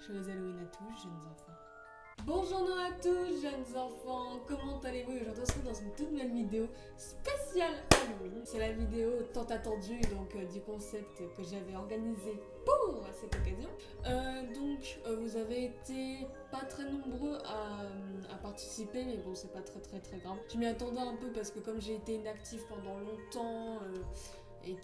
Joyeux Halloween à tous, jeunes enfants. Bonjour à tous, jeunes enfants. Comment allez-vous? Aujourd'hui, on se retrouve dans une toute nouvelle vidéo spéciale Halloween. C'est la vidéo tant attendue du concept que j'avais organisé pour cette occasion. Vous avez été pas très nombreux à participer, mais bon, c'est pas très grave. Je m'y attendais un peu parce que comme j'ai été inactive pendant longtemps, et que,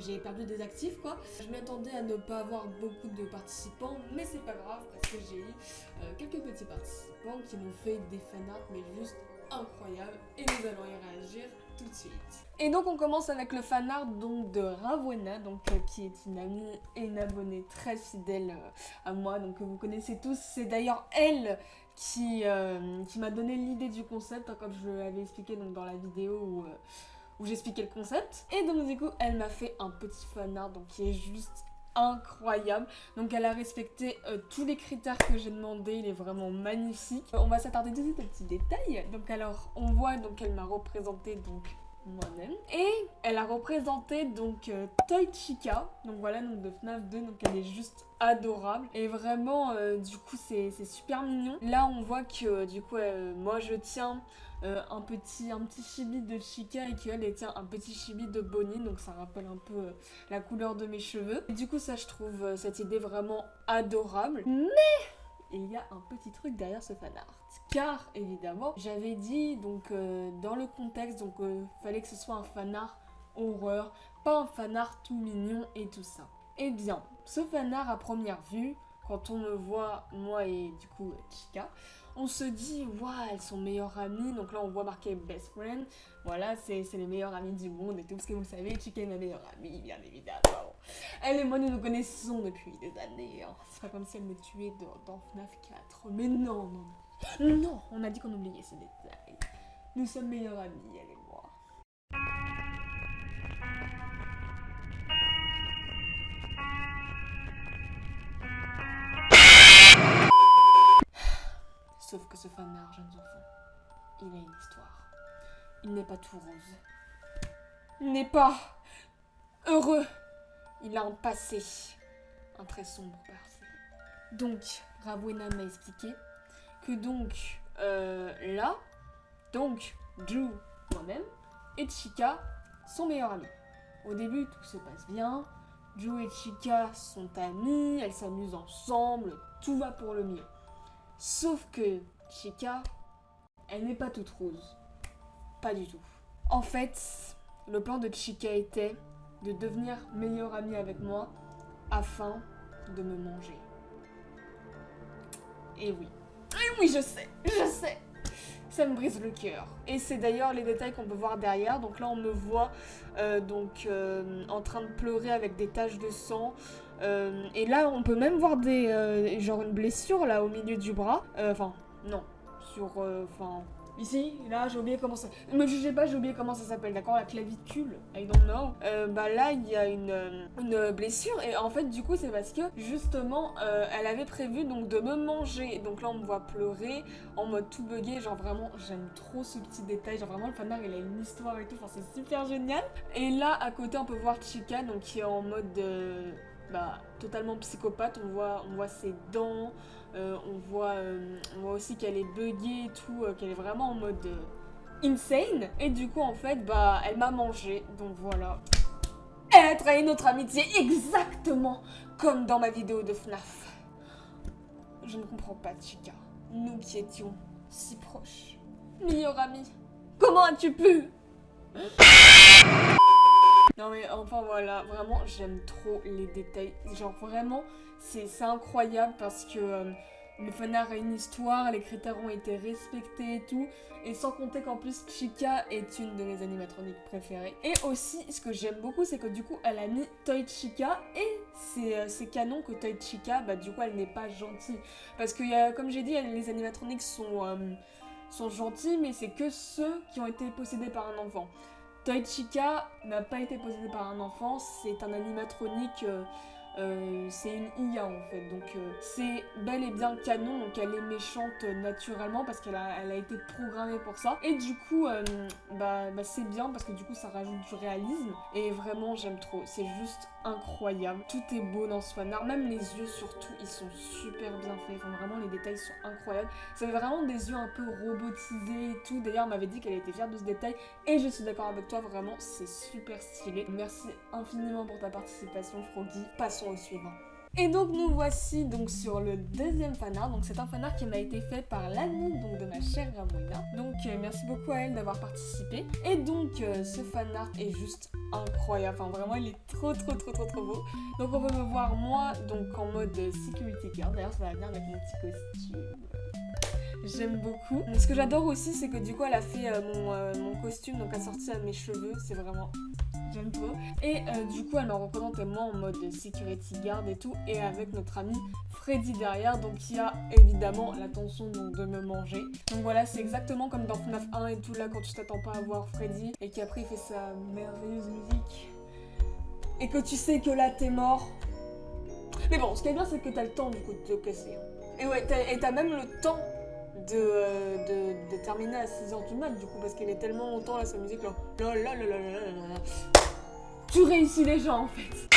j'ai perdu des actifs quoi. Je m'attendais à ne pas avoir beaucoup de participants, mais c'est pas grave parce que j'ai eu quelques petits participants qui m'ont fait des fanarts mais juste incroyables et nous allons y réagir tout de suite. Et donc on commence avec le fanart de Ravonna, qui est une amie et une abonnée très fidèle à moi, donc que vous connaissez tous. C'est d'ailleurs elle qui m'a donné l'idée du concept, comme je l'avais expliqué dans la vidéo où j'expliquais le concept. Et donc du coup, elle m'a fait un petit fanart qui est juste incroyable. Donc elle a respecté tous les critères que j'ai demandé, il est vraiment magnifique. On va s'attarder tout de suite aux petits détails. Donc alors, on voit qu'elle m'a représenté moi-même. Et elle a représenté Toy Chica, de FNAF 2, donc elle est juste adorable. Et vraiment, du coup, c'est super mignon. Là, on voit que, moi, je tiens un petit chibi de Chica et qu'elle tient un petit chibi de Bonnie, donc ça rappelle un peu la couleur de mes cheveux. Et du coup, ça, je trouve cette idée vraiment adorable. Mais il y a un petit truc derrière ce fanart. Car, évidemment, j'avais dit, dans le contexte, fallait que ce soit un fanart horreur, pas un fanart tout mignon et tout ça. Eh bien, ce fanart à première vue, quand on me voit, moi et du coup Chica, on se dit, waouh, elles sont meilleures amies. Donc là, on voit marqué best friend. Voilà, c'est les meilleures amies du monde et tout. Parce que vous le savez, Chica est ma meilleure amie, bien évidemment. Elle et moi, nous nous connaissons depuis des années. Hein. C'est pas comme si elle me tuait dans FNAF 4. Mais non. Non, on a dit qu'on oubliait ces détails. Nous sommes meilleures amies, elle et moi. Sauf que ce fanart, jeunes enfants, il a une histoire. Il n'est pas tout rose. Il n'est pas heureux. Il a un passé. Un très sombre passé. Donc, Ravonna m'a expliqué que Drew, moi-même, et Chica sont meilleurs amis. Au début, tout se passe bien. Drew et Chica sont amis, elles s'amusent ensemble, tout va pour le mieux. Sauf que Chica, elle n'est pas toute rose. Pas du tout. En fait, le plan de Chica était de devenir meilleure amie avec moi afin de me manger. Et oui, je sais. Ça me brise le cœur. Et c'est d'ailleurs les détails qu'on peut voir derrière. Donc là, on me voit en train de pleurer avec des taches de sang. Et là, on peut même voir une blessure là au milieu du bras. Ici, là, j'ai oublié comment ça... Ne me jugez pas, j'ai oublié comment ça s'appelle, d'accord? La clavicule, I don't know. Là, il y a une blessure, et en fait, du coup, c'est parce que, justement, elle avait prévu, de me manger. Donc là, on me voit pleurer, en mode tout buggé, genre vraiment, j'aime trop ce petit détail, genre vraiment, le fanart, il a une histoire et tout, enfin, c'est super génial. Et là, à côté, on peut voir Chica, qui est en mode... totalement psychopathe, on voit ses dents, on voit aussi qu'elle est buggée et tout, qu'elle est vraiment en mode insane. Et du coup, en fait, elle m'a mangé, donc voilà. Elle a trahi notre amitié exactement comme dans ma vidéo de FNAF. Je ne comprends pas, Chica. Nous qui étions si proches. Meilleure amie. Comment as-tu pu? Non mais enfin voilà, vraiment j'aime trop les détails, genre vraiment c'est incroyable parce que le fanart a une histoire, les critères ont été respectés et tout, et sans compter qu'en plus Chica est une de mes animatroniques préférées. Et aussi ce que j'aime beaucoup c'est que du coup elle a mis Toy Chica et c'est canon que Toy Chica, du coup elle n'est pas gentille, parce que comme j'ai dit les animatroniques sont gentils mais c'est que ceux qui ont été possédés par un enfant. Toy Chica n'a pas été possédé par un enfant, c'est un animatronique c'est une IA en fait, donc c'est bel et bien canon, donc elle est méchante naturellement parce qu'elle a été programmée pour ça. Et du coup, c'est bien parce que du coup ça rajoute du réalisme et vraiment j'aime trop, c'est juste incroyable. Tout est beau dans ce fanart, même les yeux surtout, ils sont super bien faits, enfin, vraiment les détails sont incroyables. Ça fait vraiment des yeux un peu robotisés et tout. D'ailleurs, elle m'avait dit qu'elle était fière de ce détail et je suis d'accord avec toi, vraiment c'est super stylé. Merci infiniment pour ta participation Froggy. Passons au suivant. Et donc nous voici donc sur le deuxième fanart. Donc c'est un fanart qui m'a été fait par l'amie donc de ma chère Ramona. Donc merci beaucoup à elle d'avoir participé. Et donc ce fanart est juste incroyable. Enfin vraiment il est trop beau. Donc on peut me voir moi donc en mode security guard. D'ailleurs ça va bien avec mon petit costume. J'aime beaucoup. Ce que j'adore aussi c'est que du coup elle a fait mon costume donc assorti à mes cheveux. C'est vraiment... j'aime trop. Et du coup elle m'a représenté moi en mode security guard et tout, et avec notre ami Freddy derrière, donc qui a évidemment l'intention donc de me manger. Donc voilà, c'est exactement comme dans FNAF 1 et tout, là quand tu t'attends pas à voir Freddy et qu'après il fait sa merveilleuse musique et que tu sais que là t'es mort. Mais bon, ce qui est bien c'est que t'as le temps du coup de te casser. Et ouais, t'as même le temps de terminer à 6h du mat du coup, parce qu'elle est tellement longtemps là sa musique là. Tu réussis les gens en fait.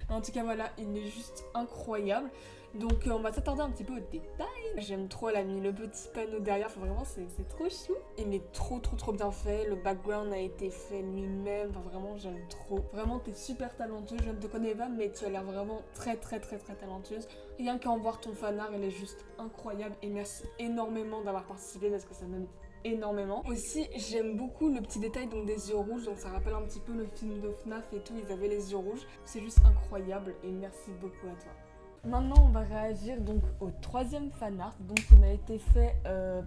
En tout cas voilà, il est juste incroyable. Donc on va s'attarder un petit peu aux détails. J'aime trop, elle a mis le petit panneau derrière, enfin, vraiment c'est trop chou. Il est trop bien fait, le background a été fait lui-même, enfin vraiment j'aime trop. Vraiment t'es super talentueuse, je ne te connais pas mais tu as l'air vraiment très talentueuse. Rien qu'à en voir ton fanart, elle est juste incroyable et merci énormément d'avoir participé parce que ça m'aime énormément. Aussi j'aime beaucoup le petit détail donc des yeux rouges, donc ça rappelle un petit peu le film de FNAF et tout, ils avaient les yeux rouges. C'est juste incroyable et merci beaucoup à toi. Maintenant on va réagir donc au troisième fanart, donc qui m'a été fait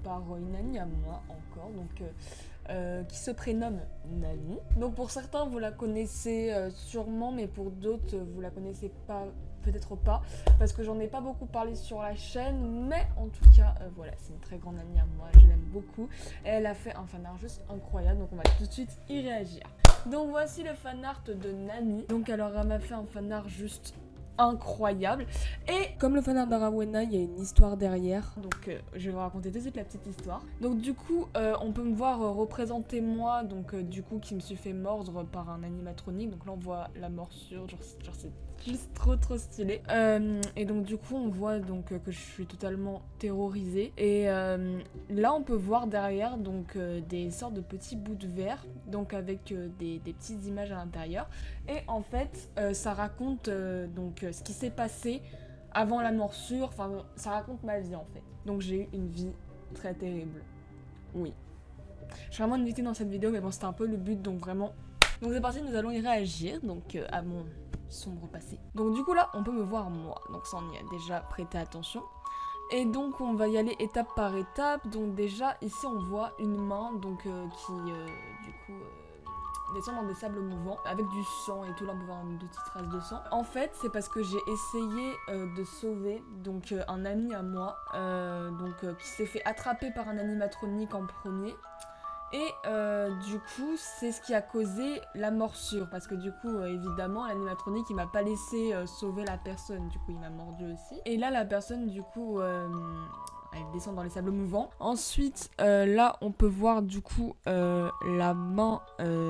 par une amie à moi encore, donc qui se prénomme Nani. Donc pour certains vous la connaissez sûrement, mais pour d'autres vous la connaissez pas, peut-être pas, parce que j'en ai pas beaucoup parlé sur la chaîne, mais en tout cas voilà, c'est une très grande amie à moi, je l'aime beaucoup. Et elle a fait un fanart juste incroyable, donc on va tout de suite y réagir. Donc voici le fanart de Nani. Donc alors elle m'a fait un fanart juste incroyable, et comme le fanart de Ramona, il y a une histoire derrière, donc je vais vous raconter tout de suite la petite histoire. Donc du coup on peut me voir représenter moi, donc du coup qui me suis fait mordre par un animatronique, donc là on voit la morsure, genre c'est juste trop stylé. Et donc du coup on voit donc que je suis totalement terrorisée, et là on peut voir derrière donc des sortes de petits bouts de verre, donc avec des petites images à l'intérieur, et en fait ça raconte donc ce qui s'est passé avant la morsure, enfin ça raconte ma vie en fait. Donc j'ai eu une vie très terrible, oui. Je suis vraiment une victime dans cette vidéo, mais bon c'était un peu le but, donc vraiment. Donc c'est parti, nous allons y réagir donc à mon sombre passé. Donc du coup là on peut me voir moi, donc ça on y a déjà prêté attention. Et donc on va y aller étape par étape. Donc déjà ici on voit une main donc qui du coup descend dans des sables mouvants avec du sang et tout, là on peut voir une petite trace de sang. En fait c'est parce que j'ai essayé de sauver donc un ami à moi qui s'est fait attraper par un animatronique en premier. Et du coup, c'est ce qui a causé la morsure, parce que du coup, évidemment, l'animatronique, il m'a pas laissé sauver la personne, du coup, il m'a mordu aussi. Et là, la personne, du coup, elle descend dans les sables mouvants. Ensuite, là, on peut voir, du coup, la main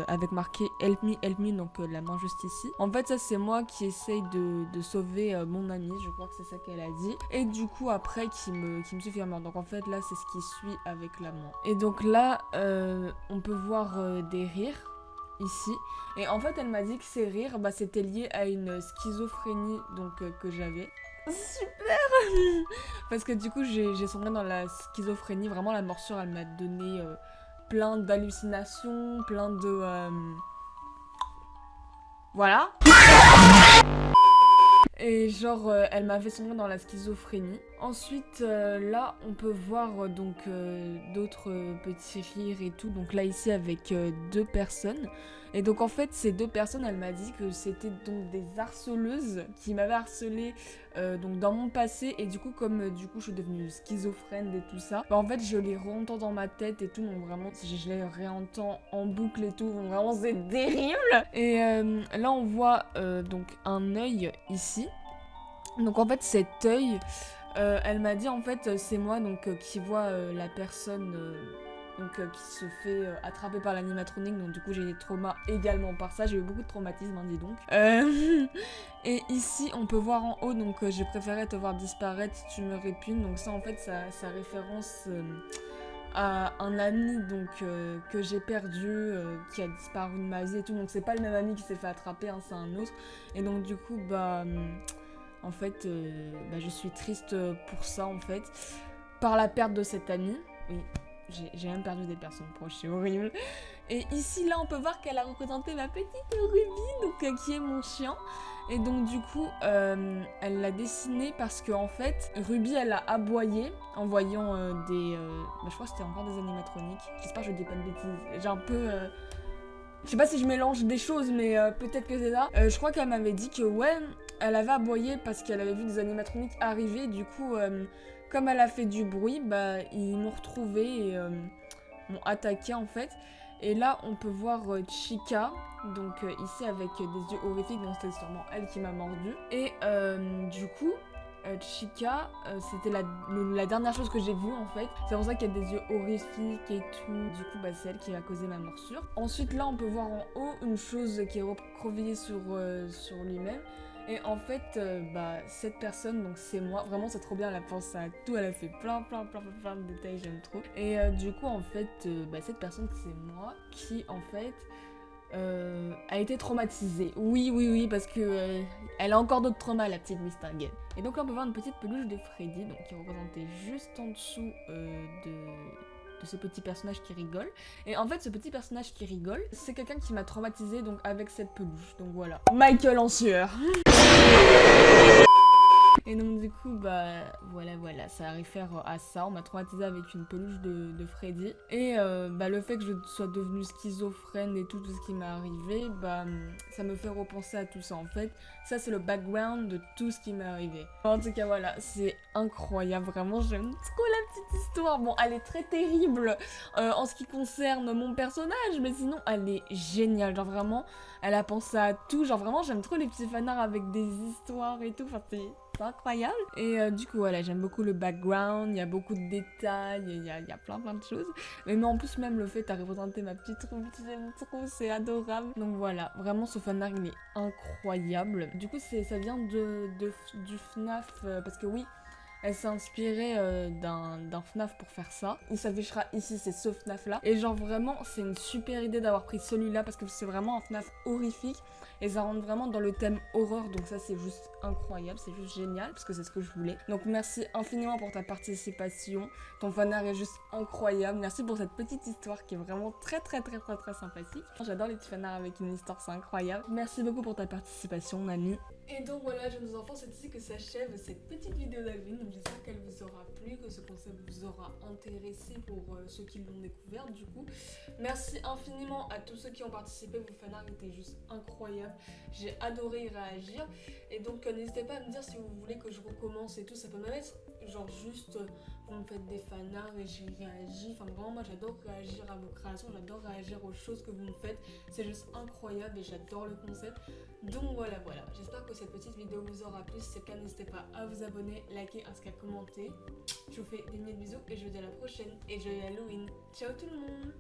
avec marqué « Help me », donc la main juste ici. En fait, ça, c'est moi qui essaye de sauver mon ami, je crois que c'est ça qu'elle a dit. Et du coup, après, qui me suit vraiment. Donc, en fait, là, c'est ce qui suit avec la main. Et donc là, on peut voir des rires ici, et en fait elle m'a dit que ces rires c'était lié à une schizophrénie donc que j'avais. Super. Parce que du coup j'ai sombré dans la schizophrénie, vraiment la morsure elle m'a donné plein d'hallucinations, plein de voilà. Et genre, elle m'a fait sombrer dans la schizophrénie. Ensuite, là, on peut voir donc d'autres petits rires et tout. Donc là, ici, avec 2 personnes. Et donc, en fait, ces 2 personnes, elle m'a dit que c'était donc des harceleuses qui m'avaient harcelée donc dans mon passé. Et du coup, comme du coup, je suis devenue schizophrène et tout ça, bah, en fait, je les réentends dans ma tête et tout. Donc vraiment, je les réentends en boucle et tout. Donc vraiment, c'est terrible. Et là, on voit donc un œil ici. Donc en fait cet œil, elle m'a dit en fait c'est moi donc qui vois la personne qui se fait attraper par l'animatronique, donc du coup j'ai des traumas également par ça, j'ai eu beaucoup de traumatismes hein, dis donc. Et ici on peut voir en haut donc je préférais te voir disparaître si tu me répugnes, donc ça en fait ça référence à un ami donc que j'ai perdu, qui a disparu de ma vie et tout, donc c'est pas le même ami qui s'est fait attraper, hein, c'est un autre. Et donc du coup bah en fait je suis triste pour ça en fait, par la perte de cet ami. Oui, j'ai même perdu des personnes proches, c'est horrible. Et ici là on peut voir qu'elle a représenté ma petite Ruby, donc qui est mon chien. Et donc du coup elle l'a dessiné parce que en fait Ruby elle a aboyé en voyant je crois que c'était encore des animatroniques. J'espère que je dis pas de bêtises. J'ai un peu je sais pas si je mélange des choses, mais peut-être que c'est ça. Je crois qu'elle m'avait dit que ouais, elle avait aboyé parce qu'elle avait vu des animatroniques arriver. Du coup, comme elle a fait du bruit, bah ils m'ont retrouvé et m'ont attaqué en fait. Et là, on peut voir Chica, donc ici avec des yeux horrifiques, donc c'était sûrement elle qui m'a mordu. Et du coup, Chica, c'était la dernière chose que j'ai vue en fait. C'est pour ça qu'il y a des yeux horrifiques et tout. Du coup, bah, c'est elle qui a causé ma morsure. Ensuite, là, on peut voir en haut une chose qui est recroquevillée sur lui-même. Et en fait, cette personne, donc c'est moi. Vraiment, c'est trop bien. Elle a pensé à tout. Elle a fait plein de détails. J'aime trop. Et du coup, en fait, cette personne, c'est moi qui, en fait, a été traumatisée. Oui, parce que elle a encore d'autres traumas, la petite Miss Target. Et donc là, on peut voir une petite peluche de Freddy, donc qui est représentée juste en dessous de ce petit personnage qui rigole. Et en fait, ce petit personnage qui rigole, c'est quelqu'un qui m'a traumatisée donc avec cette peluche. Donc voilà. Michael en sueur. Et donc du coup voilà, ça réfère à ça. On m'a traumatisé avec une peluche de Freddy. Et le fait que je sois devenue schizophrène et tout ce qui m'est arrivé, ça me fait repenser à tout ça en fait. Ça c'est le background de tout ce qui m'est arrivé. En tout cas voilà, c'est incroyable, vraiment j'aime trop la petite histoire. Bon, elle est très terrible en ce qui concerne mon personnage, mais sinon elle est géniale, genre vraiment, elle a pensé à tout, genre vraiment j'aime trop les petits fanarts avec des histoires et tout, enfin c'est incroyable. Et du coup voilà, j'aime beaucoup le background, il y a beaucoup de détails, il y a plein de choses. Mais en plus même le fait à représenter ma petite Ruby, j'aime trop, c'est adorable. Donc voilà, vraiment ce fanart il est incroyable. Du coup ça vient du FNAF, parce que oui, elle s'est inspirée d'un FNAF pour faire ça. Il s'affichera ici, c'est ce FNAF là. Et genre vraiment, c'est une super idée d'avoir pris celui-là parce que c'est vraiment un FNAF horrifique. Et ça rentre vraiment dans le thème horreur. Donc ça, c'est juste incroyable, c'est juste génial parce que c'est ce que je voulais. Donc merci infiniment pour ta participation. Ton fanart est juste incroyable. Merci pour cette petite histoire qui est vraiment très sympathique. J'adore les petits fanarts avec une histoire, c'est incroyable. Merci beaucoup pour ta participation, Nani. Et donc voilà, jeunes enfants, c'est ici que s'achève cette petite vidéo d'Halloween. Donc j'espère qu'elle vous aura plu, que ce concept vous aura intéressé pour ceux qui l'ont découvert du coup. Merci infiniment à tous ceux qui ont participé, vos fanarts étaient juste incroyables. J'ai adoré y réagir. Et donc n'hésitez pas à me dire si vous voulez que je recommence et tout. Ça peut même être genre juste vous me faites des fanarts et j'y réagis. Enfin vraiment moi j'adore réagir à vos créations, j'adore réagir aux choses que vous me faites. C'est juste incroyable et j'adore le concept. Donc voilà, j'espère que cette petite vidéo vous aura plu. Si c'est le cas, n'hésitez pas à vous abonner, liker ainsi qu'à commenter. Je vous fais des mille bisous et je vous dis à la prochaine et joyeux Halloween. Ciao tout le monde.